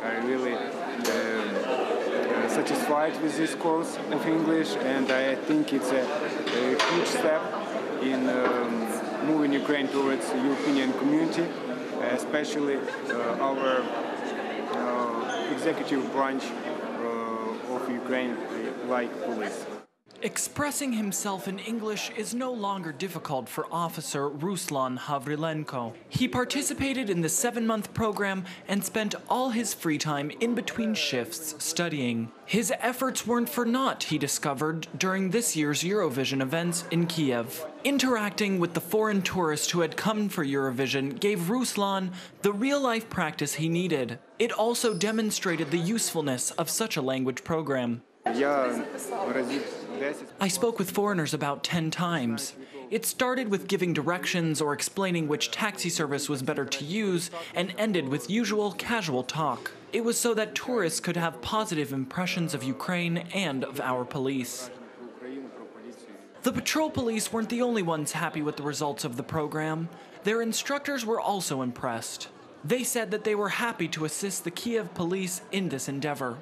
are really satisfied with this course of English, and I think it's a huge step in moving Ukraine towards the European community, especially our executive branch of Ukraine, like police. Expressing himself in English is no longer difficult for Officer Ruslan Havrilenko. He participated in the 7-month program and spent all his free time in between shifts studying. His efforts weren't for naught, he discovered, during this year's Eurovision events in Kyiv. Interacting with the foreign tourists who had come for Eurovision gave Ruslan the real-life practice he needed. It also demonstrated the usefulness of such a language program. I spoke with foreigners about 10 times. It started with giving directions or explaining which taxi service was better to use, and ended with usual casual talk. It was so that tourists could have positive impressions of Ukraine and of our police. The patrol police weren't the only ones happy with the results of the program. Their instructors were also impressed. They said that they were happy to assist the Kyiv police in this endeavor.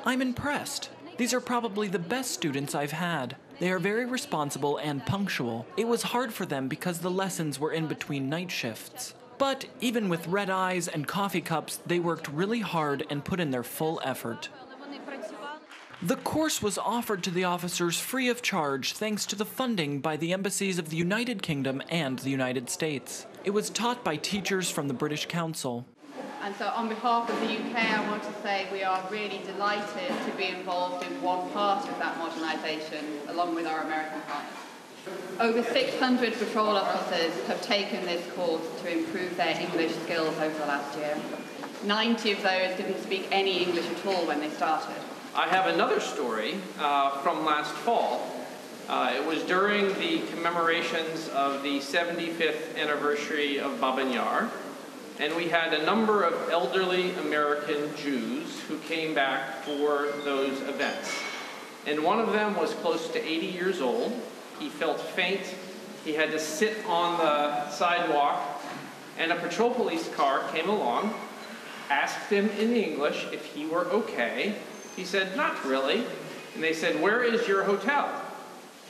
I'm impressed. These are probably the best students I've had. They are very responsible and punctual. It was hard for them because the lessons were in between night shifts. But even with red eyes and coffee cups, they worked really hard and put in their full effort. The course was offered to the officers free of charge thanks to the funding by the embassies of the United Kingdom and the United States. It was taught by teachers from the British Council. And so on behalf of the UK, I want to say we are really delighted to be involved in one part of that modernisation, along with our American partners. Over 600 patrol officers have taken this course to improve their English skills over the last year. 90 of those didn't speak any English at all when they started. I have another story from last fall. It was during the commemorations of the 75th anniversary of Baban Yar, and we had a number of elderly American Jews who came back for those events. And one of them was close to 80 years old. He felt faint. He had to sit on the sidewalk, and a patrol police car came along, asked him in English if he were okay. He said, "Not really." And they said, "Where is your hotel?"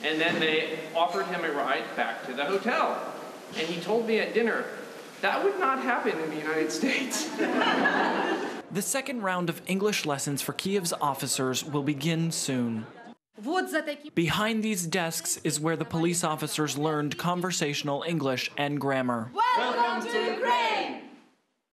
And then they offered him a ride back to the hotel. And he told me at dinner, that would not happen in the United States. The second round of English lessons for Kyiv's officers will begin soon. Behind these desks is where the police officers learned conversational English and grammar. Welcome to Ukraine!